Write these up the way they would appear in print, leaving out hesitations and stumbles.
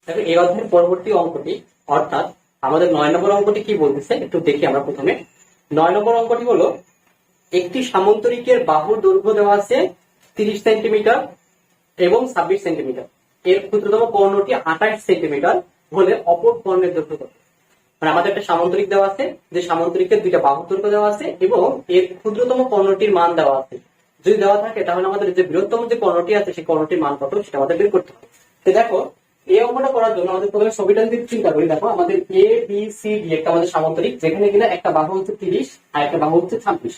দেখো এই অধ্যায়ের পরবর্তী অঙ্কটি, অর্থাৎ আমাদের 9 নম্বর অঙ্কটি কি বলতেছে একটু দেখি আমরা প্রথমে। 9 নম্বর অঙ্কটি হলো, একটি সামান্তরিকের বাহুর দৈর্ঘ্য দেওয়া আছে 30 সেন্টিমিটার এবং 26 সেন্টিমিটার, এর ক্ষুদ্রতম কর্ণটি 28 সেন্টিমিটার হলে অপর কর্ণের দৈর্ঘ্য কত? মানে আমাদের একটা সামান্তরিক দেওয়া আছে, যে সামান্তরিকের দুইটা বাহুর দৈর্ঘ্য দেওয়া আছে এবং এর ক্ষুদ্রতম কর্ণটির মান দেওয়া আছে। যদি দেওয়া থাকে তাহলে আমাদের যে বৃহত্তম যে কর্ণটি আছে সেই কর্ণটির মান কত সেটা আমাদের বের করতে হবে। তো দেখো এই অঙ্কটা করার জন্য আমাদের প্রথমে ছবিটা যদি চিন্তা করি, দেখো আমাদের এ বি সি ডি একটা আমাদের সামান্তরিক, যেখানে কিনা একটা বাহু হচ্ছে 30 আর একটা বাহু হচ্ছে 26।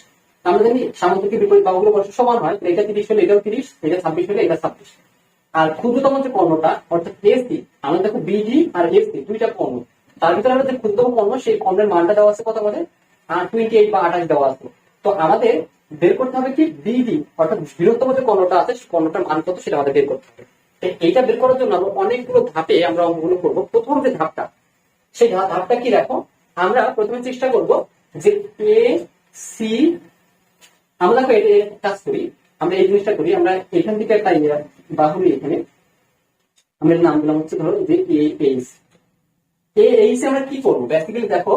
আমরা জানি সামান্তরিকের বিপরীত বাহুগুলো পরস্পর সমান হয়, এটা 30 হলে এটাও 30, এটা 26 হলে এটা 26। আর ক্ষুদ্রতম যে কর্ণটা অর্থাৎ এসি, আমরা দেখো বিডি আর এসি দুইটা কর্ণ, তার ভিতরে আমরা যে ক্ষুদ্রতম কর্ণ সেই কর্ণের মানটা দেওয়া আছে কত আমাদের 28 বা 28 দেওয়া আছে। তো আমাদের বের করতে হবে কি বিডি অর্থাৎ বৃহত্তম যে কর্ণটা আছে সেই কর্ণটার মান কত সেটা আমাদের বের করতে হবে। এইটা বের করার জন্য আমরা অনেকগুলো ধাপে আমরা অঙ্কগুলো করবো। প্রথম যে ধাপটা, সেই ধাপটা কি দেখো, আমরা প্রথমে চেষ্টা করব যে এ সি, আমরা দেখো এটা কাজ করি, আমরা এই জিনিসটা করি, আমরা এখান থেকে একটা বাহু নিয়ে এখানে আমরা নাম দিলাম হচ্ছে ধরো যে এ এইচ। এ এইচ আমরা কি করবো বেসিক্যালি দেখো,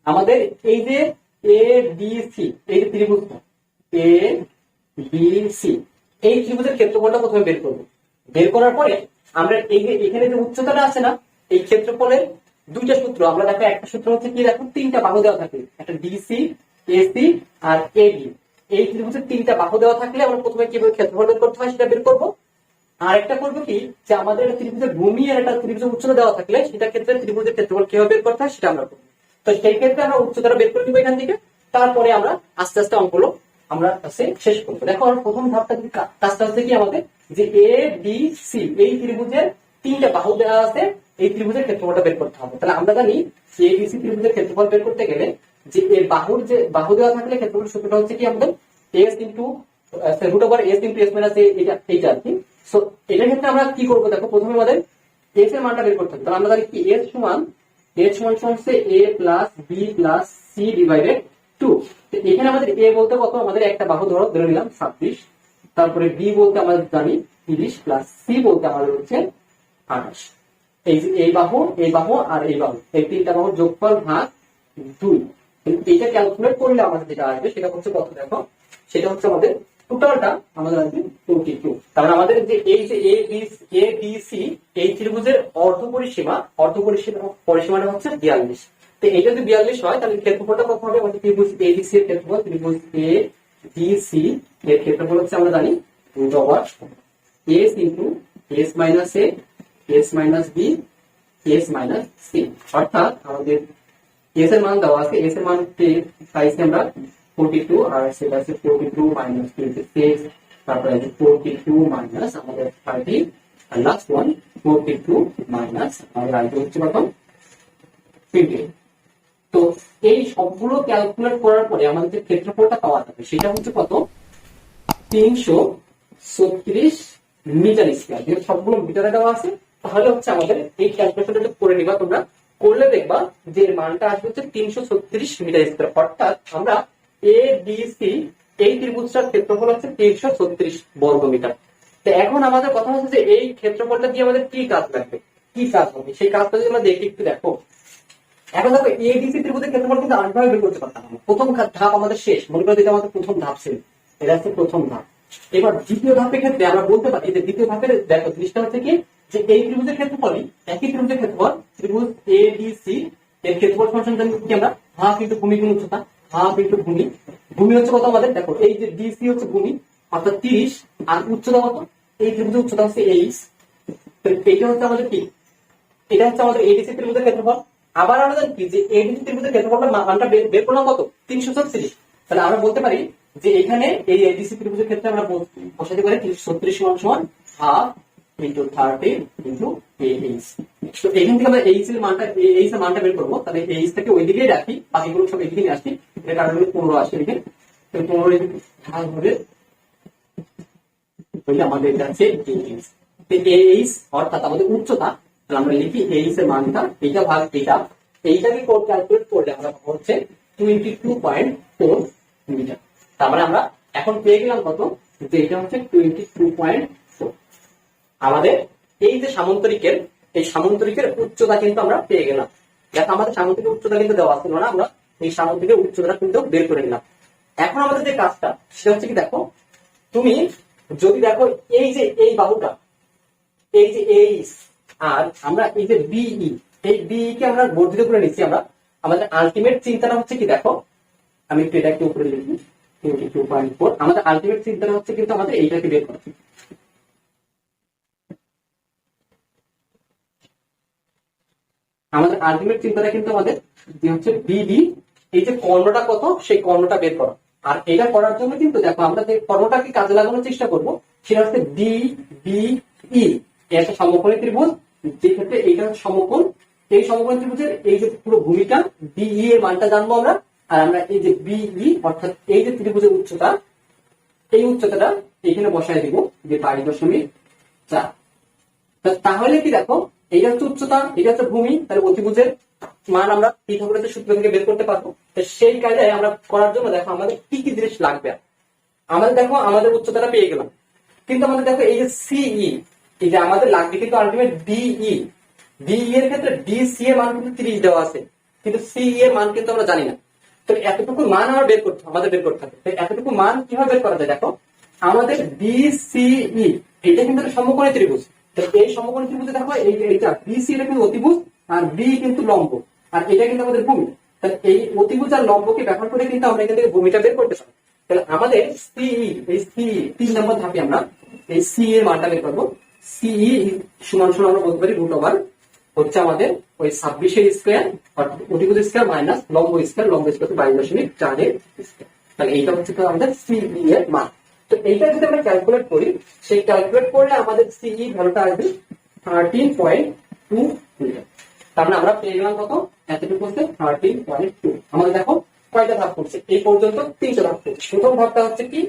আমাদের এই যে এ বি সি, এই যে ত্রিভুজটা এ বি সি, এই ত্রিভুজের ক্ষেত্রফলটা প্রথমে বের করবো। বের করার পরে আমরা এই যে এখানে যে উচ্চতাটা আছে না, এই ক্ষেত্রফলের দুইটা সূত্র আমরা দেখো, একটা সূত্র হচ্ছে কি দেখো, তিনটা বাহু দেওয়া থাকে, একটা ডিসি, এসি আর এবি। এই ত্রিভুজের তিনটা বাহু দেওয়া থাকলে আমরা প্রথমে কিভাবে ক্ষেত্রফল বের করতে হয় সেটা বের করবো। আর একটা করবো কি, যে আমাদের ত্রিভুজের ভূমি আর একটা ত্রিভুজের উচ্চতা দেওয়া থাকলে সেটা ক্ষেত্রে ত্রিভুজের ক্ষেত্রফল কিভাবে বের করতে হয় সেটা আমরা করবো। তো সেই ক্ষেত্রে আমরা উচ্চতাটা বের করে নিবো এখান থেকে, তারপরে আমরা আস্তে আস্তে অঙ্কগুলো আমরা শেষ করবো। দেখো আমরা প্রথম ধাপটা কাজটা হচ্ছে কি আমাদের, যে এ বি সি এই ত্রিভুজের তিনটা বাহু দেওয়া আছে, এই ত্রিভুজের ক্ষেত্রফলটা বের করতে হবে। তাহলে আমরা জানি এ বি সি ত্রিভুজের ক্ষেত্রফল বের করতে গেলে যে এর বাহুর যে বাহু দেওয়া থাকলে ক্ষেত্রফল সূত্রটা হচ্ছে কি আমাদের S into root over S into S minus এইটা আর কি। সো এটার ক্ষেত্রে আমরা কি করবো দেখো, প্রথমে আমাদের এস এর মানটা বের করতে হবে। তাহলে আমরা জানি কি এস সমান হচ্ছে A plus B plus C divided 2। এখানে আমাদের এ বলতে কত, আমাদের একটা বাহু ধরে নিলাম 26, তারপরে বি বলতে আমাদের জানি 30 প্লাস সি বলতে আমাদের হচ্ছে 28। এই যে এই বাহু আর এই বাহু, এই তিনটা বাহুর যোগফল ভাগ 2। কিন্তু এটা ক্যালকুলেট করলে আমাদের যেটা আসবে সেটা হচ্ছে কত দেখো, সেটা হচ্ছে আমাদের টোটালটা আমাদের আসবে 22। তাহলে আমাদের যে এই যে এ বি সি এই ত্রিভুজের পরিসীমাটা হচ্ছে 42। তো এটা যদি 42 হয় তাহলে ক্ষেত্রফলটা কত হবে, আমাদের ত্রিভুজ এ বি সি এর ক্ষেত্রফল, ত্রিভুজ এ বি সি এর ক্ষেত্রফল হচ্ছে আমরা জানি root over S into S minus A, S minus B, S minus C. অর্থাৎ আমাদের এস এর মান দেওয়া আছে, এস এর মান পাইছি আমরা 42, আর সেটা আছে 42 মাইনাস 26, তারপরে আছে 42 মাইনাস আমাদের 30, আর লাস্ট ওয়ান 42 মাইনাস আমাদের আসবে হচ্ছে কত 20। তো এই সবগুলো ক্যালকুলেট করার পরে আমাদের যে ক্ষেত্রফলটা পাওয়া যাবে সেটা হচ্ছে কত 336 মিটার স্কয়ার। যেহেতু সবগুলো মিটারে দেওয়া আছে তাহলে হচ্ছে আমাদের এই ক্যালকুলেশনটা করে নিবা তোমরা, করলে দেখবা যে এর মানটা আসবে হচ্ছে 336 মিটার স্কয়ার। অর্থাৎ আমরা এ বি সি এই ত্রিভুজটার ক্ষেত্রফল হচ্ছে 336 বর্গ মিটার। তো এখন আমাদের কথা হচ্ছে যে এই ক্ষেত্রফলটা দিয়ে আমাদের কি কাজ লাগবে, কি কাজ হবে, সেই কাজটা যদি আমরা দেখি একটু দেখো। এখন দেখো এবিসি ত্রিভুজের ক্ষেত্রফল কিন্তু আটভাবে বের করতে পারতাম। প্রথম ধাপ আমাদের শেষ, মনে করো এটা আমাদের প্রথম ধাপ ছিল, এটা হচ্ছে প্রথম ধাপ। এবার দ্বিতীয় ধাপের ক্ষেত্রে আমরা বলতে পারি যে দ্বিতীয় ধাপের দেখো জিনিসটা হচ্ছে কি, যে এই ত্রিভুজের ক্ষেত্রফলই একই ত্রিভুজের ক্ষেত্রফল, ত্রিভুজ এ বি সি এর ক্ষেত্রফল ফাংশন জানি কি আমরা হাফ ইন্টু ভূমি গুণ উচ্চতা, হাফ ইন্টু ভূমি। ভূমি হচ্ছে কত আমাদের, দেখো এই যে ডিসি হচ্ছে ভূমি অর্থাৎ 30, আর উচ্চতা কত, এই ত্রিভুজের উচ্চতা হচ্ছে এইচ। এইটা হচ্ছে আমাদের কি, এটা হচ্ছে আমাদের এডিসি ত্রিভুজের ক্ষেত্রফল। আবার আমরা জানি কি যে এডিসি ত্রিভুজের ক্ষেত্রফলটা মানটা বের করলাম কত 336। তাহলে আমরা বলতে পারি যে এখানে এই এডিসি ত্রিভুজের ক্ষেত্রে আমরা বসাতে পারি 336 সমান হাফ ইন্টু 30 ইন্টু এইচ। তো এখান থেকে আমরা এইচ এর মানটা বের করবো। তাহলে এইচ থেকে ওই দিকেই রাখি, বাকিগুলো সব এদিকে নিয়ে আসি, এর কারণে 15 আসে এদিকে। তো 15 ভাগ হবে আমাদের এটা আছে এইচ। এইচ অর্থাৎ আমাদের উচ্চতা, আমরা লিখি এইচ এর মানটা এটা ভাগ এটা, এইটাকে ক্যালকুলেট করলে আমরা হচ্ছে 22.4 মিটার। তার মানে আমরা এখন পেয়ে গেলাম কত, যে এটা হচ্ছে 22.4। আমাদের এই যে সামান্তরিকের, এই সামান্তরিকের উচ্চতা কিন্তু আমরা পেয়ে গেলাম। দেখো আমাদের সামান্তরিকের উচ্চতা কিন্তু দেওয়া ছিল না, আমরা এই সামান্তরিকের উচ্চতা কিন্তু বের করে নিলাম। এখন আমাদের যে কাজটা সেটা হচ্ছে কি, দেখো তুমি যদি দেখো এই যে এই বাহুটা, এই যে এই, আর আমরা এই যে বিই, এই বিই কে আমরা বর্ধিত করে নিচ্ছি আমরা। আমাদের আলটিমেট চিন্তাটা হচ্ছে কি, দেখো আমি একটু এটাকে উপরে লিখি 22.4। আমাদের আলটিমেট চিন্তাটা হচ্ছে কিন্তু আমাদের এইটাকে বের করা। আমাদের আলটিমেট চিন্তাটা কিন্তু আমাদের যে হচ্ছে বিডি, এই যে কর্ণটা কত সেই কর্ণটা বের করা। আর এটা করার জন্য কিন্তু দেখো আমরা যে কর্ণটাকে কাজে লাগানোর চেষ্টা করব সেটা হচ্ছে ডি বি ই, একটা সমকোণী ত্রিভুজ, যে ক্ষেত্রে এইটা হচ্ছে সমকোণ। এই সমকোণী ত্রিভুজের এই যে পুরো ভূমিকা বিই এর মানটা জানবো আমরা। আর আমরা এই যে বিই অর্থাৎ এই যে ত্রিভুজের উচ্চতা, এই উচ্চতাটা এখানে বসায় দিব যে 22.4। তাহলে কি দেখো এইটা হচ্ছে উচ্চতা, এটা হচ্ছে ভূমি, তাহলে অতিভুজের মান আমরা পিথাগোরাসের সূত্র থেকে বের করতে পারবো। তো সেই কাজে আমরা করার জন্য দেখো আমাদের কি কি জিনিস লাগবে। আমাদের দেখো আমাদের উচ্চতাটা পেয়ে গেলাম, কিন্তু আমাদের দেখো এই যে সিই, এই যে আমাদের লাগবে কিন্তু আলটিমেট ডিই। ডিই এর ক্ষেত্রে ডিসি এর মান কিন্তু 30 দেওয়া আছে, কিন্তু সিই এর মান কিন্তু আমরা জানি না। তো এতটুকু মান আমরা আমাদের বের করতে হবে। তো এতটুকু মান কিভাবে বের করা যায়, দেখো আমাদের বিসিই এটা কিন্তু সমকোণী ত্রিভুজ। এই সমকোণী ত্রিভুজে দেখো এইটা বিসি এটা কিন্তু অতিভুজ, আর বি কিন্তু লম্ব, আর এটা কিন্তু আমাদের ভূমি। তাহলে এই অতিভুজ আর লম্বকে ব্যবহার করে কিন্তু আমরা এখান থেকে ভূমিটা বের করতে পারি। তাহলে আমাদের সিই, এই সিই 3 নম্বর ধাপে আমরা এই সি এর মানটা বের করবো। সিই সমান সমান আমরা বলতে পারি √, হচ্ছে আমাদের ওই 26 এর স্কয়ার অর্থাৎ অতিভুজ স্কয়ার মাইনাস লম্ব স্কয়ার, লম্ব স্কয়ার 22.4 এর স্কয়ার। তাহলে এইটা হচ্ছে আমাদের সিই এর মান। তো এইটা যদি আমরা ক্যালকুলেট করি, সেই ক্যালকুলেট করলে আমাদের সিই ভ্যালুটা আসবে 13.2 মিটার। তার মানে আমরা পেয়ে গেলাম কত, এতটুকু হচ্ছে 13.2। আমাদের দেখো কয়টা ধাপ করছে, এই পর্যন্ত 3টা ধাপ করছে। প্রথম ধাপটা হচ্ছে কি,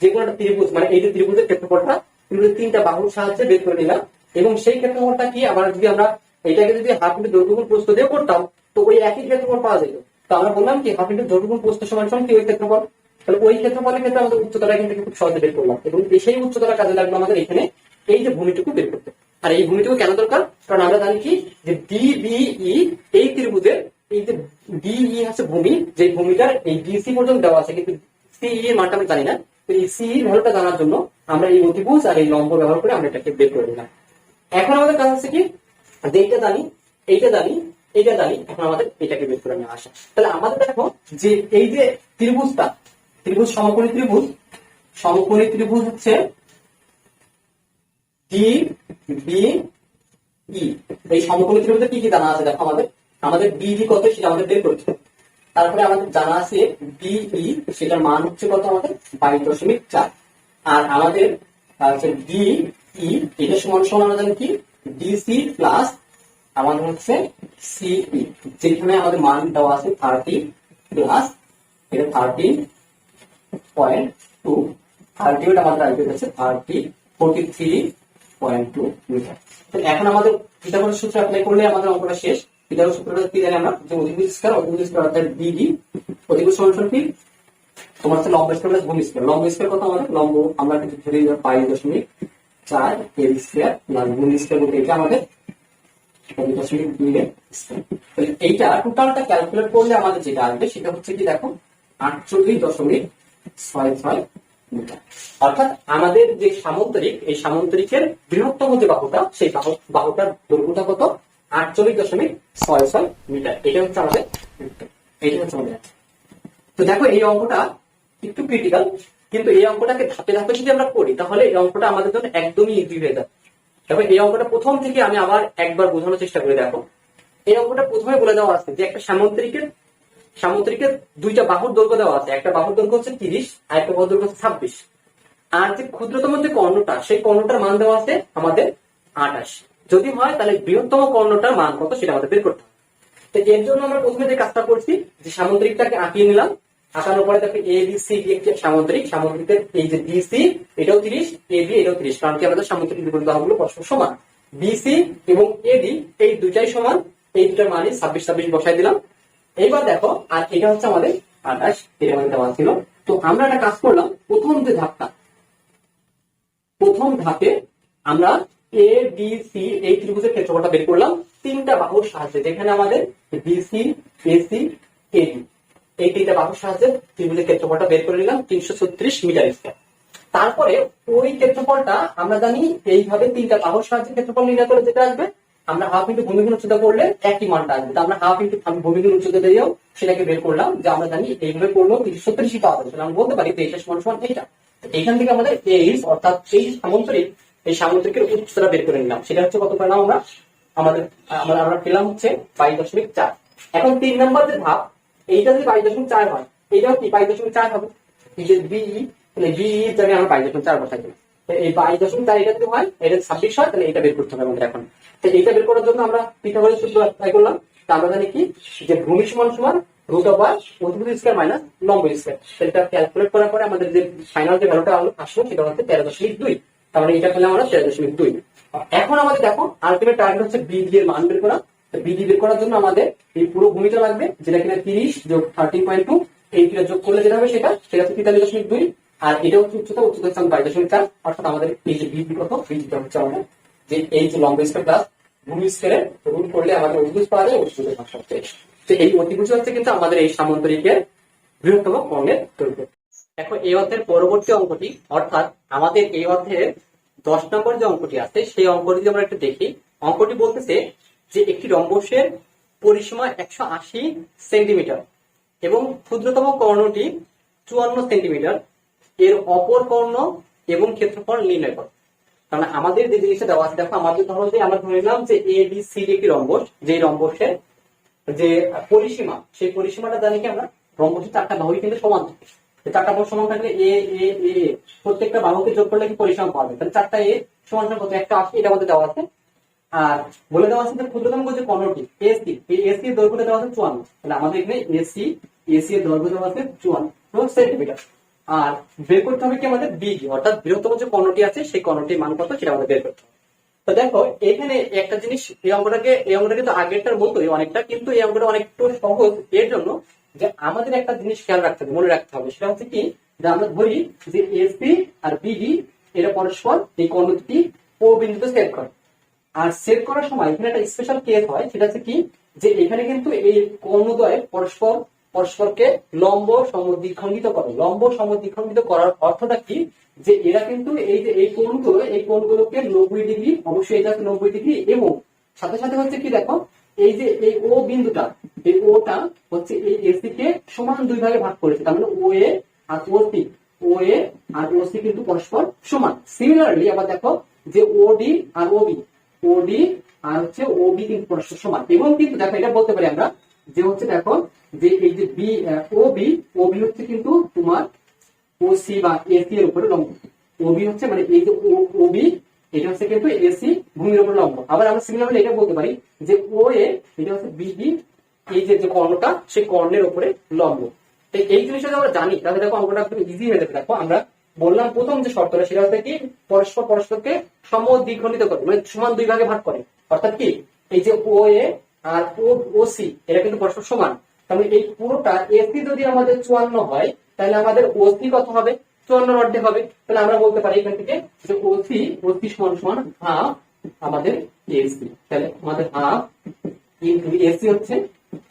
যে কোনো একটা ত্রিভুজ, মানে এই যে ত্রিভুজের ক্ষেত্রফলটা ত্রিভুজের 3টা বাহুর সাহায্যে বের করে নিলাম। এবং সেই ক্ষেত্রফলটা কি, আবার যদি আমরা এটাকে যদি হাফ ইন্টু দৈর্ঘ্য গুণ প্রস্থ দিয়ে করতাম তো ওই একই ক্ষেত্রফল পাওয়া যেত। তো আমরা বললাম কি হাফ ইন্টু দৈর্ঘ্য গুণ প্রস্থ সমান সমান কি ওই ক্ষেত্রফল। তাহলে ওই ক্ষেত্রফলের ক্ষেত্রে আমাদের উচ্চতাটা কিন্তু খুব সহজে বের করলাম, এবং সেই উচ্চতাটা কাজে লাগলো আমাদের এখানে এই যে ভূমিটুকু বের করতে। আর এই ভূমিটুকু কেন দরকার, কারণ আমরা জানি কি যে ডিবিই এই ত্রিভুজের এই যে ডিই হচ্ছে ভূমি, যে ভূমিটার এই ডিসি পর্যন্ত দেওয়া আছে, কিন্তু সিই এর মানটা আমরা জানি না। তো এই সিই ভ্যালুটা জানার জন্য আমরা এই অতিভুজ আর এই লম্ব ব্যবহার করে আমরা এটাকে বের করে দিলাম। এখন আমাদের কাজ হচ্ছে কি, যে এইটা জানি, এইটা জানি, এইটা জানি, এখন আমাদের এটাকে বের করে নেওয়া আসা। তাহলে আমাদের দেখো যে এই যে ত্রিভুজটা, ত্রিভুজ সমকোণী ত্রিভুজ, সমকোণী ত্রিভুজ হচ্ছে ডি বি ই। এই সমকোণী ত্রিভুজে কি কি জানা আছে, দেখো আমাদের ডিবি কত সেটা আমাদের বের করতে হবে। তারপরে আমাদের জানা আছে বিই, সেটার মান হচ্ছে কত আমাদের 22.4। আর আমাদের হচ্ছে ডিই, এটা সমান সমান আমরা জানি কি ডিসি প্লাস আমাদের হচ্ছে সিই, যেখানে আমাদের মান দেওয়া আছে 30 প্লাস এটা 13.2, আলটিমেট আমাদের আসবে হচ্ছে 43.2 মিটার। এখন আমাদের পিথাগোরাস সূত্র অ্যাপ্লাই করলে আমাদের অঙ্কটা শেষ। পিথাগোরাস সূত্রটা কি জানি আমরা, যে অতিভুজ স্কয়ার, অতিভুজ স্কয়ার অর্থাৎ ডিডি, অতিভুজ সমান সমান কি তোমার হচ্ছে লম্ব স্কয়ার প্লাস ভূমি স্কয়ার। লম্ব স্কয়ার কত আমাদের, লম্ব আমরা কিন্তু ধরে নিলাম 22.4 এর স্কয়ার প্লাস ভূমি স্কয়ার বলতে এটা আমাদের 20.2 এর স্কয়ার। তাহলে এইটা টোটালটা ক্যালকুলেট করলে আমাদের যেটা আসবে সেটা হচ্ছে কি, দেখো 48.66 মিটার। অর্থাৎ আমাদের যে সামান্তরিক, এই সামান্তরিকের বৃহত্তম যে বাহুটা, সেই বাহুটার দৈর্ঘ্যটা কত, 48.66 মিটার। এটা হচ্ছে আমাদের, এটা হচ্ছে আমাদের। তো দেখো এই অঙ্কটা একটু ক্রিটিক্যাল, কিন্তু এই অঙ্কটাকে ধাপে ধাপে যদি আমরা করি তাহলে এই অঙ্কটা আমাদের জন্য একদমই ইজি হয়ে যাবে। দেখো এই অঙ্কটা প্রথম থেকে আমি আবার একবার বোঝানোর চেষ্টা করে দেখো। এই অঙ্কটা প্রথমে বলে দেওয়া আছে যে একটা সামান্তরিকের 2টা বাহুর দৈর্ঘ্য দেওয়া আছে, একটা বাহুর দৈর্ঘ্য হচ্ছে 30 আর একটা বাহুর দৈর্ঘ্য হচ্ছে 26। আর যে ক্ষুদ্রতম যে কর্ণটা, সেই কর্ণটার মান দেওয়া আছে আমাদের 28। যদি হয় তাহলে বৃহত্তম কর্ণটার মান কত সেটা আমাদের বের করতে হবে। তো এর জন্য আমরা প্রথমে যে কাজটা করছি, যে সামান্তরিকটাকে আঁকিয়ে নিলাম। আঁকানোর পরে দেখো এ বি সি একটি সামান্তরিকের এই যে বিসি এটাও 30, এবি এটাও 30, কারণ কি আমাদের সামান্তরিক বিপরীত বাহুগুলো পরস্পর সমান। বিসি এবং এডি এই দুইটাই সমান, এই দুটার মানে 26 বসাই দিলাম। এইবার দেখো আর এটা হচ্ছে আমাদের 28, এটা আমাদের দেওয়া ছিল। তো আমরা একটা কাজ করলাম, প্রথম ধাপে আমরা এ বি সি এই ত্রিভুজের ক্ষেত্রফলটা বের করলাম তিনটা বাহুর সাহায্যে, যেখানে আমাদের বিসি এসি এডি এই তিনটা বাহুর সাহায্যে ত্রিভুজের ক্ষেত্রফলটা বের করে নিলাম 336 মিটার স্কয়ার। তারপরে ওই ক্ষেত্রফলটা আমরা জানি এইভাবে তিনটা বাহুর সাহায্যে ক্ষেত্রফল নির্ণয় করে যেটা আসবে, আমরা হাফ ইন্টু ভূমিগুণ উচ্চতা করলে একই মানটা আসবে। আমরা হাফ ইন্টু ভূমিগুণ উচ্চতা দিয়েও সেটাকে বের করলাম, যে আমরা জানি এইভাবে করলেও 336 পাওয়া যাবে। আমরা বলতে পারি 23 সমান সমান এইটা। এইখান থেকে আমাদের এই অর্থাৎ এই সামান্তরিকের উচ্চতা বের করে নিলাম। সেটা হচ্ছে কত পেলাম আমরা, আমরা পেলাম হচ্ছে 22.4। এখন 3 নম্বর যে ধাপ, এইটা যদি 22.4 হয়, এইটাও কি 22.4 হবে। এই যে বিই মানে বিই এর জায়গায় আমরা 22.4 বসাই দিলাম। এই 22.4 এটা যদি হয়, এটা 26 হয়, তাহলে এটা বের করতে হবে আমাদের এখন। তো এইটা বের করার জন্য আমরা পিথাগোরাস সূত্র অ্যাপ্লাই করলাম। তা আমরা জানি কি, যে ভূমি সমান সমান √/, অতিভুজ স্কয়ার মাইনাস লম্ব স্কয়ার। এটা ক্যালকুলেট করার পরে আমাদের যে ফাইনাল যে ভ্যালুটা আসলো সেটা হচ্ছে 13.2। তার মানে এটা পেলাম আমরা 13.2। এখন আমাদের দেখো আলটিমেট টার্গেট হচ্ছে বিডি এর মান বের করা। বিডি বের করার জন্য আমাদের এই পুরো ভূমিটা লাগবে, যেটা কিনা 30 যোগ 13.2, এই দুটো যোগ করলে যেটা হবে সেটা হচ্ছে 43.2। আর এটা হচ্ছে উচ্চতা হচ্ছে 22.4। অর্থাৎ আমাদের এই যে বিডি কত, বিডিটা হচ্ছে আমাদের যে এই যে লম্ব স্কয়ার প্লাস ভূমি স্কয়ারের রুট করলে আমাদের অতিভুজ পাওয়া যায়। অতিভুজের ভাগ হচ্ছে তো এই অতিভুজ হচ্ছে কিন্তু আমাদের এই সামান্তরিকের বৃহত্তম কোণের দৈর্ঘ্য। এখন এই অধ্যায়ের পরবর্তী অঙ্কটি, অর্থাৎ আমাদের এই অধ্যায়ের 10 নম্বর যে অঙ্কটি আছে সেই অঙ্কটি যদি আমরা একটু দেখি। অঙ্কটি বলতেছে যে একটি রম্বসের পরিসীমা 180 সেন্টিমিটার এবং ক্ষুদ্রতম কর্ণটি 54 সেন্টিমিটার, এর অপর কর্ণ এবং ক্ষেত্রফল নির্ণয় করো। কারণ আমাদের যে জিনিসটা দেওয়া আছে, দেখো আমাদের ধরো যে আমরা ধরে নিলাম যে এ বি সি একটি রম্বস, যে রম্বসের যে পরিসীমা, সেই পরিসীমাটা জানি কি আমরা, রম্বসের 4টা বাহুই কিন্তু সমান থাকে। 4টা বাহু সমান থাকলে এ এ এ প্রত্যেকটা বাহুকে যোগ করলে কি পরিসীমা পাওয়া যায়। তাহলে 4টা এ সমান সমান কত, 180, এটা আমাদের দেওয়া আছে। আর বলে দেওয়া আছে যে ক্ষুদ্রতম যে কর্ণটি এসি, এই এসি এর দৈর্ঘ্যটা দেওয়া আছে 54। তাহলে আমাদের এখানে এসি এর দৈর্ঘ্য দেওয়া আছে 54 সেন্টিমিটার। আর বের করতে হবে কি আমাদের বিডি, অর্থাৎ বৃহত্তম যে কর্ণটি আছে সেই কর্ণটির মান কত সেটা আমাদের বের করতে হবে। তো দেখো এখানে একটা জিনিস, এই অঙ্কটাকে তো আগেরটার মতোই অনেকটা, কিন্তু এই অঙ্কটা অনেকটা সহজ এর জন্য যে আমাদের একটা জিনিস খেয়াল রাখতে হবে, মনে রাখতে হবে। সেটা হচ্ছে কি, যে আমরা ধরি যে এসি আর বিডি এরা পরস্পর এই কর্ণ দুটি ও বিন্দুতে সেট করে। আর সেট করার সময় এখানে একটা স্পেশাল কেস হয়, সেটা হচ্ছে কি, যে এখানে কিন্তু এই কর্ণদ্বয় পরস্পরকে লম্ব সমদ্বিখণ্ডিত করে। লম্ব সমদ্বিখণ্ডিত করার অর্থটা কি, যে এরা কিন্তু এই যে এই কোণগুলোকে 90 ডিগ্রি, অবশ্যই এটা 90 ডিগ্রি, এবং সাথে সাথে হচ্ছে কি দেখো, এই যে এই ও বিন্দুটা, এই ওটা হচ্ছে এই এসি কে সমান 2 ভাগে ভাগ করেছে। তার মানে ও এ আর ও সি কিন্তু পরস্পর সমান। সিমিলারলি আবার দেখো যে ওডি আর ওডি আর হচ্ছে ওবি কিন্তু পরস্পর সমান। এবং কিন্তু দেখো এটা বলতে পারি আমরা যে হচ্ছে দেখো যে এই যে ওবি হচ্ছে কিন্তু তোমার ওসি বা এসি এর উপরে লম্ব। ওবি হচ্ছে মানে এই যে ওবি, এটা হচ্ছে কিন্তু এসি ভূমির উপর লম্ব। আবার আমরা সিমিলারলি এটা বলতে পারি যে ও এ, এটা হচ্ছে বিডি, এই যে কর্ণটা সেই কর্ণের উপরে লম্ব। তো এই জিনিসটা যদি আমরা জানি, তাহলে দেখো অঙ্কটা একদম ইজি হয়ে যাবে। দেখো আমরা বললাম প্রথম যে শর্তটা, সেটা হচ্ছে কি, পরস্পরকে সমদ্বিখণ্ডিত করে, মানে সমান 2 ভাগে ভাগ করে। অর্থাৎ কি, এই যে ও এ আর ও সি এরা কিন্তু পরস্পর সমান। তাহলে এই পুরোটা এসি যদি আমাদের 54 হয়, তাহলে আমাদের ওসি কত হবে, 54 অর্ধেক হবে। তাহলে আমরা বলতে পারি এখান থেকে যে ওসি সমান সমান হাফ আমাদের এসি। তাহলে আমাদের হাফ ইনটু এসি হচ্ছে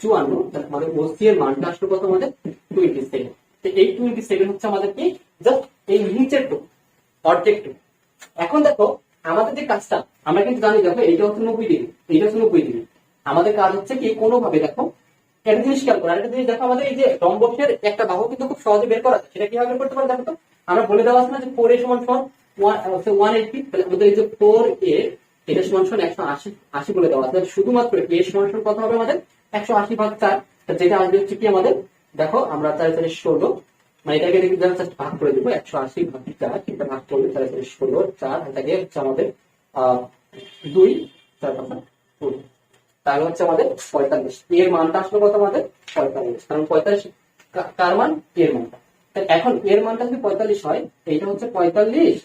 54, তাহলে আমাদের ওসি এর মানটা আসলে কত, আমাদের 27। তো এই 27 হচ্ছে আমাদের কি, জাস্ট এই নিচের টুকু, অর্ধেকটুকু। এখন দেখো আমাদের যে কাজটা, আমরা কিন্তু জানি দেখো এইটা হচ্ছে 90 ডিগ্রি, এইটা হচ্ছে 90 ডিগ্রি। আমাদের কাজ হচ্ছে কি, কোনোভাবে দেখো একটা জিনিস খেয়াল করো, একটা জিনিস দেখো, আমাদের এই যে রম্বসের একটা বাহু কিন্তু খুব সহজে বের করা যায়। সেটা কিভাবে বের করতে পারো দেখো তো, আমরা বলে দেওয়া আছে না যে 4a সমান সমান 180। তাহলে আমাদের এই যে 4a এটা সমান সমান 180 বলে দেওয়া আছে। শুধুমাত্র a সমান সমান কত হবে আমাদের, 180/4, যেটা আসবে হচ্ছে কি আমাদের, দেখো আমরা 4 4 16, মানে এটাকে জাস্ট ভাগ করে দিব, 180/4, এটা ভাগ করলে 4 4 16, 4 এটাকে হচ্ছে আমাদের 2 4 5 2, তাহলে হচ্ছে আমাদের 45। এর মানটা আসলে কত আমাদের 45, কারণ 45 কার মান, এর মানটা। এখন এর মানটা যদি 45 হয়, এইটা হচ্ছে 45,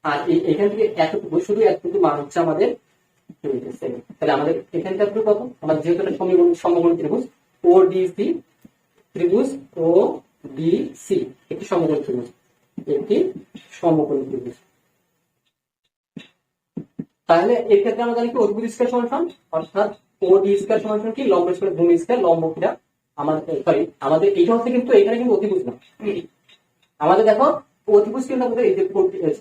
আর এখান থেকে এতটুকু, শুধু এতটুকু মান হচ্ছে আমাদের 27। তাহলে আমাদের এখানটা কত, আমাদের যেহেতু এটা সমকোণী ত্রিভুজ ওডিসি, ত্রিভুজ ওডিসি একটি সমকোণী ত্রিভুজ, একটি সমকোণী ত্রিভুজ। তাহলে এর ক্ষেত্রে আমরা জানি কি অতিভুজ স্কয়ার সমান অর্থাৎ ওডি স্কয়ার সমান কি লম্ব স্কয়ার ভূমি স্কয়ার লম্ব কিটা আমাদের সরি আমাদের এইটা হচ্ছে কিন্তু এখানে কিন্তু অতিভুজ না আমাদের দেখো অতিভুজ কিন্তু আমাদের এই যে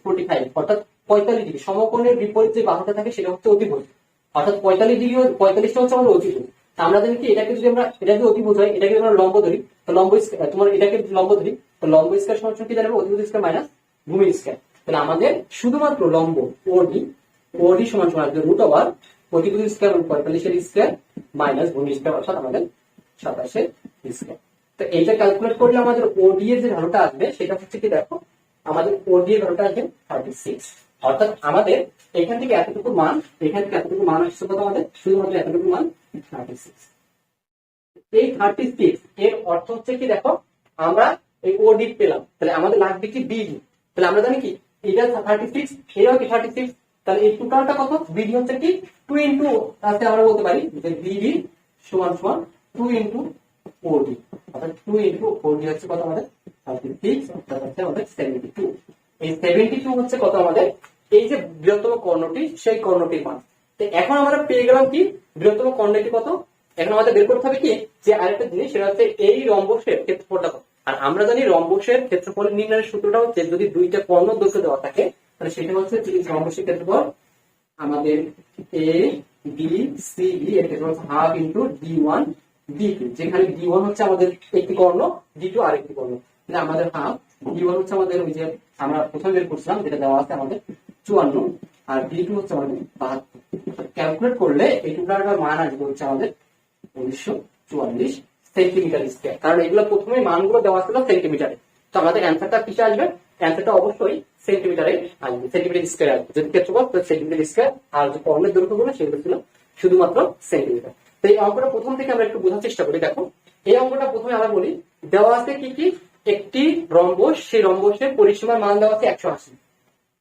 45 অর্থাৎ 45 ডিগ্রি সমকোণের বিপরীত যে বাহুটা থাকে সেটা হচ্ছে অতিভুজ অর্থাৎ 45 ডিগ্রি 45টা হচ্ছে আমাদের অতিভুজ আমরা জানি কি এটাকে যদি আমরা এটা যদি অতিভুজ হয় এটাকে আমরা লম্ব ধরি তো লম্ব তোমার এটাকে লম্ব ধরি তো লম্ব স্কয়ার সমান কি জানবো অতিভুজ স্কয়ার মাইনাস ভূমি স্কয়ার তাহলে আমাদের শুধুমাত্র লম্ব ওডি ওডি সমান সমান রুট ওভার অতিভুজ স্কয়ার 45 এর স্কয়ার মাইনাস ভূমি স্কয়ার অর্থাৎ আমাদের 27 এর স্কয়ার তো এইটা ক্যালকুলেট করলে আমাদের ওডি এর যে ভ্যালুটা আসবে সেটা হচ্ছে কি দেখো আমাদের ওডি এর ভ্যালুটা আসবে 36 অর্থাৎ আমাদের এখান থেকে এতটুকু মান এখান থেকে এতটুকু মান আসছে কত আমাদের শুধুমাত্র এতটুকু মান 36 এই 36 এর অর্থ হচ্ছে কি দেখো আমরা এই ওডি পেলাম তাহলে আমাদের লাগবে কি বিডি তাহলে আমরা জানি কি এটা 36 এটাও কি 36 তাহলে এই টোটালটা কত বিডি হচ্ছে কি 2 ইনটু তাতে আমরা বলতে পারি যে বিডি সমান সমান 2 ইনটু ওডি অর্থাৎ 2 ইনটু ওডি হচ্ছে কত আমাদের 36 অর্থাৎ হচ্ছে আমাদের 72 এই 72 হচ্ছে কত আমাদের এই যে বৃহত্তম কর্ণটি সেই কর্ণটির মান তো এখন আমরা পেয়ে গেলাম কি বৃহত্তম কর্ণটি কত এখন আমাদের বের করতে হবে কি যে আরেকটা জিনিস সেটা হচ্ছে এই রম্বসের ক্ষেত্রফলটা কত আর আমরা জানি রম্বসের ক্ষেত্রফল নির্ণয়ের সূত্রটা হচ্ছে যদি দুইটা কর্ণ দৈর্ঘ্য দেওয়া থাকে তাহলে সেটা হচ্ছে রম্বসের ক্ষেত্রফল আমাদের এ বি সি ডি এর ক্ষেত্রফল হচ্ছে হাফ ইনটু d1 d2 যেখানে d1 হচ্ছে আমাদের একটি কর্ণ d2 আরেকটি কর্ণ তাহলে আমাদের হাফ d1 হচ্ছে আমাদের ওই যে আমরা প্রথমে বের করছিলাম যেটা দেওয়া আছে আমাদের 54 আর d2 হচ্ছে আমাদের 72 ক্যালকুলেট করলে এই টোটালটার মান আসবে হচ্ছে আমাদের 1944 সেন্টিমিটার স্কয়ার কারণ এগুলো প্রথমে মানগুলো দেওয়া ছিল সেন্টিমিটারে তো আমাদের অ্যানসারটা কিসে আসবে অ্যানসারটা অবশ্যই সেন্টিমিটারে আসবে সেন্টিমিটার স্কয়ার আসবে যদি ক্ষেত্রফল তো সেন্টিমিটার স্কয়ার আর যে কর্ণের দৈর্ঘ্যগুলো সেগুলো ছিল শুধুমাত্র সেন্টিমিটার তো এই অঙ্কটা প্রথম থেকে আমরা একটু বোঝার চেষ্টা করি দেখো এই অঙ্কটা প্রথমে আমরা বলি দেওয়া আছে কি কি একটি রম্বস সেই রম্বসের পরিসীমার মান দেওয়া আছে 180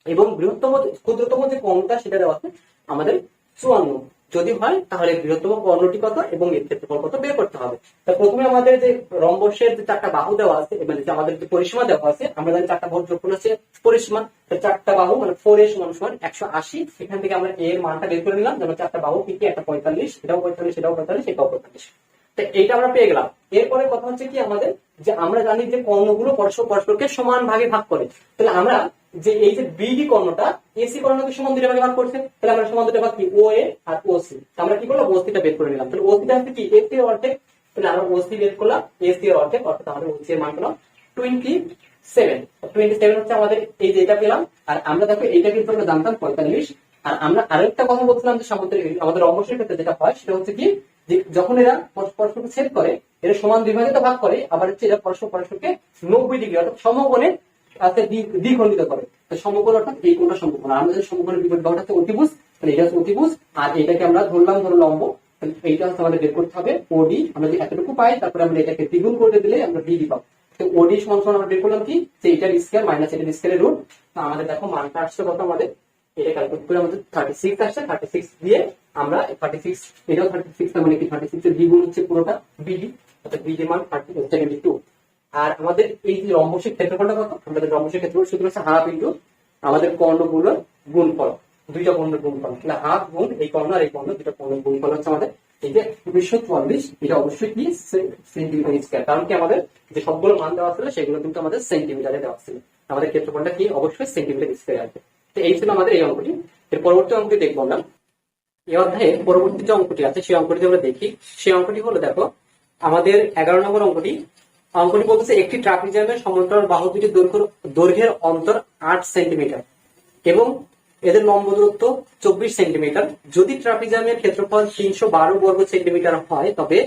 এবং বৃহত্তম ক্ষুদ্রতম যে কর্ণটা সেটা দেওয়া আছে আমাদের 54 যদি হয় তাহলে বৃহত্তম কর্ণটি কত এবং এর ক্ষেত্রফল কত বের করতে হবে তা প্রথমে আমাদের যে রম্বসের যে চারটা বাহু দেওয়া আছে মানে যে আমাদের যে পরিসীমা দেওয়া আছে আমরা জানি চারটা বাহু যোগফল হচ্ছে পরিসীমা চারটা বাহু মানে 4 এর সমান সমান 180 এখান থেকে আমরা এর মানটা বের করে নিলাম যেমন চারটা বাহু কি কি একটা 45 এটাও 45 এটাও 45 এটাও 45 তো এইটা আমরা পেয়ে গেলাম এরপরে কথা হচ্ছে কি আমাদের যে আমরা জানি যে কর্ণগুলো পরস্পরকে সমান ভাগে ভাগ করে তাহলে আমরা যে এই যে বিডি কর্ণটা এসি কর্ণকে সমান দুটো ভাগে ভাগ করছে তাহলে আমরা সমান দুটো ভাগ কি ও এ আর ওসি আমরা কি করলাম ওসিটা বের করে নিলাম তাহলে ওসিটা হচ্ছে কি এসি এর অর্ধেক তাহলে আমরা ওসি বের করলাম এসি এর অর্ধেক অর্থাৎ আমাদের ওসি এর মান পেলাম 27 হচ্ছে আমাদের এই যে এটা পেলাম আর আমরা দেখো এইটা কিন্তু আমরা জানতাম 45 আর আমরা আরেকটা কথা বলছিলাম যে আমাদের রম্বসের ক্ষেত্রে যেটা হয় সেটা হচ্ছে কি যে যখন এরা পরস্পরকে ছেদ করে এরা সমান দুই ভাগে তো ভাগ করে আবার হচ্ছে এরা পরস্পরকে 90 ডিগ্রি অর্থাৎ সমকোণে দ্বিখণ্ডিত করে সমকোণ অর্থাৎ এই কোণটা সমকোণ আমরা যে সমকোণের বিপরীত বাহুটা হচ্ছে অতিভুজ তাহলে এটা হচ্ছে অতিভুজ আর এটাকে আমরা ধরলাম ধরো লম্ব তাহলে এইটা হচ্ছে আমাদের বের করতে হবে ওডি আমরা যে এতটুকু পাই তারপরে আমরা এটাকে দ্বিগুণ করে দিলে আমরা ডিডি পাবো তো ওডি সমান সমান আমরা বের করলাম কি যে এটার স্কয়ার মাইনাস এটার স্কয়ারের রুট তো আমাদের দেখো মানটা আসছে কত আমাদের এটা ক্যালকুলেট করে আমাদের 36 আসছে 36 দিয়ে আমরা 36 এটাও 36 তার মানে কি 36 এর দ্বিগুণ হচ্ছে পুরোটা বিডি অর্থাৎ বিডি মান 72 আর আমাদের এই যে রম্বসের ক্ষেত্রফলটা কত আমাদের রম্বসের ক্ষেত্রফল সূত্র হচ্ছে হাফ ইনটু আমাদের কর্ণগুলোর গুণফল দুইটা কর্ণের গুণফল তাহলে হাফ গুণ এই কর্ণ আর এই কর্ণ দুইটা কর্ণের গুণফল হচ্ছে আমাদের এই যে 1944 এটা অবশ্যই কি সেন্টিমিটার স্কয়ার কারণ কি আমাদের যে সবগুলো মান দেওয়া ছিল সেগুলো কিন্তু আমাদের সেন্টিমিটারে দেওয়া ছিল আমাদের ক্ষেত্রফলটা কি অবশ্যই সেন্টিমিটার স্কয়ার আসবে তো এই ছিল আমাদের এই অঙ্কটি এর পরবর্তী অঙ্কটি দেখবো আমরা এই অধ্যায়ে পরবর্তী যে অঙ্কটি আছে সেই অঙ্কটি আমরা দেখি সেই অঙ্কটি হলো দেখো আমাদের 11 নম্বর অঙ্কটি বলতেছে একটি ট্রাপিজিয়ামের সমান্তরাল বাহু দুটির দৈর্ঘ্যের অন্তর 8 সেন্টিমিটার এবং এদের লম্ব দূরত্ব 24 সেন্টিমিটার যদি ট্রাপিজিয়ামের ক্ষেত্রফল 312 বর্গ সেন্টিমিটার হয় তবে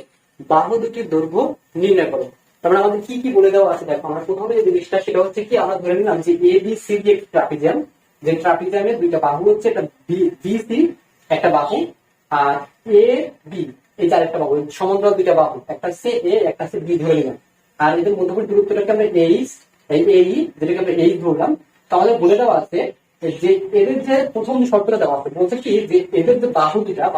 বাহু দুটির দৈর্ঘ্য নির্ণয় করো তারপরে আমাদের কি কি বলে দেওয়া আছে দেখো আমরা প্রথমে যে জিনিসটা সেটা হচ্ছে কি আমরা ধরে নিলাম যে এ বি সি ডি একটি ট্রাপিজিয়াম যে ট্রাপিজিয়ামের দুইটা বাহু হচ্ছে একটা বি সি একটা বাহু আর এ বি এই চারটা বাহু সমান্তরাল দুইটা বাহু একটা হচ্ছে এ একটা হচ্ছে বি ধরে নিলাম আর এদের মধ্যবর্তী দূরত্বটাকে আমরা এই যেটাকে আমরা এই ধরলাম তাহলে বলে দেওয়া আছে যে এদের যে প্রথম যে শর্তটা দেওয়া আছে বলছে কি যে এদের যে বাহু দুটার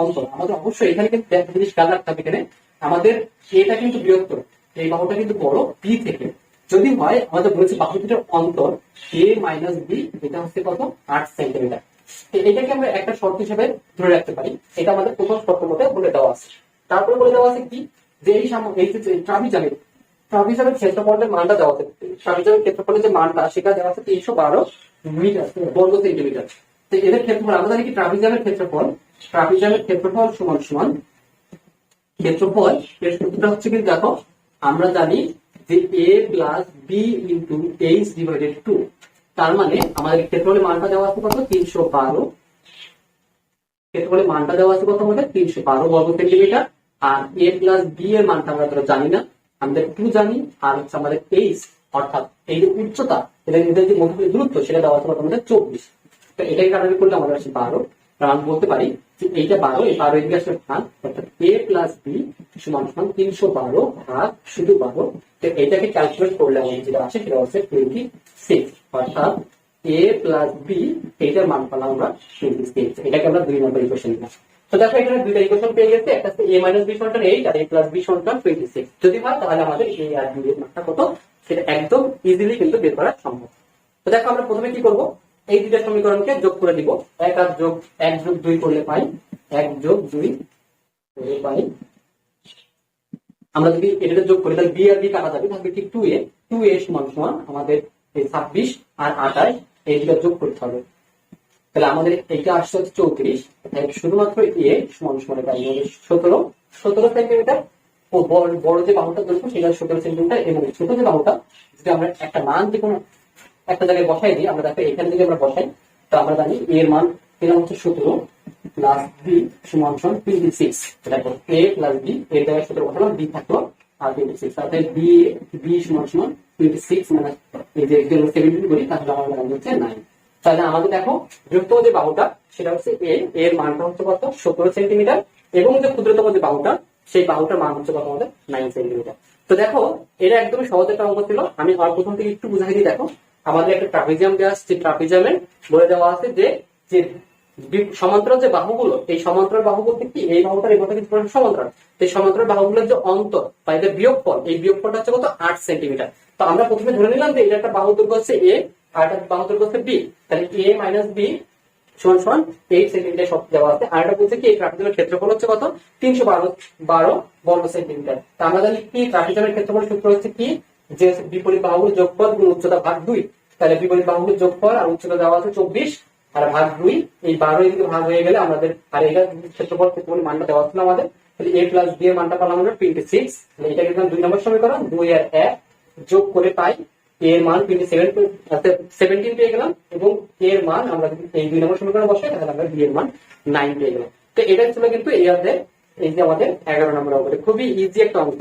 অন্তর আমাদের অবশ্যই এখানে কিন্তু একটা জিনিস খেয়াল রাখতে হবে এখানে আমাদের এটা কিন্তু বৃহত্তর এই বাহুটা কিন্তু বড় বি থেকে যদি হয় আমাদের বলেছে বাহু দুটার অন্তর এ মাইনাস বি এটা হচ্ছে কত 8 সেন্টিমিটার এটাকে আমরা একটা শর্ত হিসেবে ধরে রাখতে পারি। এটা আমাদের প্রথম শর্ত মধ্যে বলে দেওয়া আছে। তারপরে বলে দেওয়া আছে কি, যে এই যে ট্রাপিজামের ক্ষেত্রফলের মানটা দেওয়া আছে। ট্রাপিজামের ক্ষেত্রফলের যে মানটা সেটা দেওয়া আছে 312 মিটার বর্গ সেন্টিমিটার। তো এদের ক্ষেত্রফল আমরা জানি কি, ট্রাপিজামের ক্ষেত্রফল সমান সমান ক্ষেত্রফল, এর সূত্রটা হচ্ছে কি দেখো, আমরা জানি যে a plus B into H divided 2। তার মানে আমাদের ক্ষেত্রফলের মানটা দেওয়া আছে কত, 312। ক্ষেত্রফলের মানটা দেওয়া আছে কত আমাদের, 312 বর্গ সেন্টিমিটার। আর a প্লাস বি এর মানটা আমরা তো জানি না, আমাদের 2 জানি। আর হচ্ছে আমাদের এইচ অর্থাৎ এই যে উচ্চতা, এটা এদের যে মধ্যে দূরত্ব সেটা দেওয়া আছে কত আমাদের 24। তো এটাকে কাটাকাটি করলে আমাদের আসে 12। আমি বলতে পারি যে এইটা 12, এই 12 এদিকে আসলে ভাগ, অর্থাৎ a প্লাস বি সমান সমান 312 ভাগ শুধু 12। তো এটাকে ক্যালকুলেট করলে আমাদের যেটা আসে সেটা হচ্ছে 26, অর্থাৎ a প্লাস বি এইটার মান পেলাম আমরা 26। এটাকে আমরা 2 নম্বর ইকুয়েশন দিলাম। তো দেখো এখানে দুইটা ইকুয়েশন পেয়ে গেছে, একটা হচ্ছে a মাইনাস বি সমান 8 আর a প্লাস বি সমান 26। যদি হয় তাহলে আমাদের a আর b এর মানটা কত সেটা একদম ইজিলি কিন্তু বের করা সম্ভব। তো দেখো আমরা প্রথমে কি করব, এই দুইটা সমীকরণকে যোগ করে দিব। 1 আর 2 করলে পাই 1 যোগ 2 করে পাই। আমরা যদি এটা যোগ করি তাহলে b আর b কাটা যাবে, তাহলে কি 2a সমান সমান আমাদের 26 আর 28 এই দুটো যোগ করতে হবে। তাহলে আমাদের এটা আসছে 34, শুধুমাত্র a সমান সমান পাই 17 সেন্টিমিটার। ও বড় যে বাহুটা ধরবো সেটা 17 সেন্টিমিটার, এবং ছোট যে বাহুটা যদি আমরা একটা মান যে কোনো একটা জায়গায় বসাই দিই, আমরা দেখো এখানে যদি আমরা বসাই, তো আমরা জানি a এর মান পেলাম হচ্ছে 17 প্লাস b সমান সমান 26। দেখো a প্লাস b এর জায়গায় 17 বসালাম, b থাকলো আর 26, তাহলে b সমান সমান 26 মানে এই যে 17 করি তাহলে আমাদের মান হচ্ছে 9। তাহলে আমাদের দেখো বৃহত্তম যে বাহুটা সেটা হচ্ছে a, এর মানটা হচ্ছে কত 17 সেন্টিমিটার, এবং যে ক্ষুদ্রতম যে বাহুটা সেই বাহুটার মান হচ্ছে কত আমাদের 9 সেন্টিমিটার। তো দেখো এটা একদমই সহজ একটা অঙ্ক ছিল। আমি আর প্রথম থেকে একটু বুঝাই দিই। দেখো আমাদের একটা ট্রাপিজিয়াম দেওয়া আছে, ট্রাপিজিয়ামের বলে দেওয়া আছে যে সমান্তরাল যে বাহুগুলো, এই সমান্তরাল বাহু বলতে কি, এই বাহুটার এই বাহুটা কিন্তু সমান্তরাল। এই সমান্তরাল বাহুগুলোর যে অন্তর বা এদের বিয়োগফল, এই বিয়োগফলটা হচ্ছে কত 8 সেন্টিমিটার। তো আমরা প্রথমে ধরে নিলাম যে এটা একটা বাহু দৈর্ঘ্য হচ্ছে a আর একটা বাহু দৈর্ঘ্য হচ্ছে b, তাহলে a মাইনাস b সমান সমান 8 সেন্টিমিটার সব দেওয়া আছে। আর এটা বলছে কি এই ট্রাপিজিয়ামের ক্ষেত্রফল হচ্ছে কত 312 বর্গ সেন্টিমিটার। তো আমরা জানি কি ট্রাপিজিয়ামের ক্ষেত্রফল সূত্র হচ্ছে কি, যে বিপরীত বাহুগুলোর যোগফল এবং উচ্চতা ভাগ 2। তাহলে বিপরীত বাহুগুলোর যোগফল আর উচ্চতা দেওয়া আছে 24 আর ভাগ 2, এই 12 এদিকে ভাগ হয়ে গেলে আমাদের, আর এটা ক্ষেত্রফল মানটা দেওয়া ছিল আমাদের, তাহলে a প্লাস b এর মানটা পেলাম আমরা 26। তাহলে এটা কিন্তু 2 নম্বর সমীকরণ, 2 আর 1 যোগ করে পাই a এর মান 17 পেয়ে গেলাম, এবং a এর মান আমরা যদি এই 2 নম্বর সমীকরণে বসাই তাহলে আমরা b এর মান 9 পেয়ে গেলাম। তো এটা ছিল কিন্তু এই যে আমাদের 11 নম্বর অঙ্ক। খুবই ইজি একটা অঙ্ক।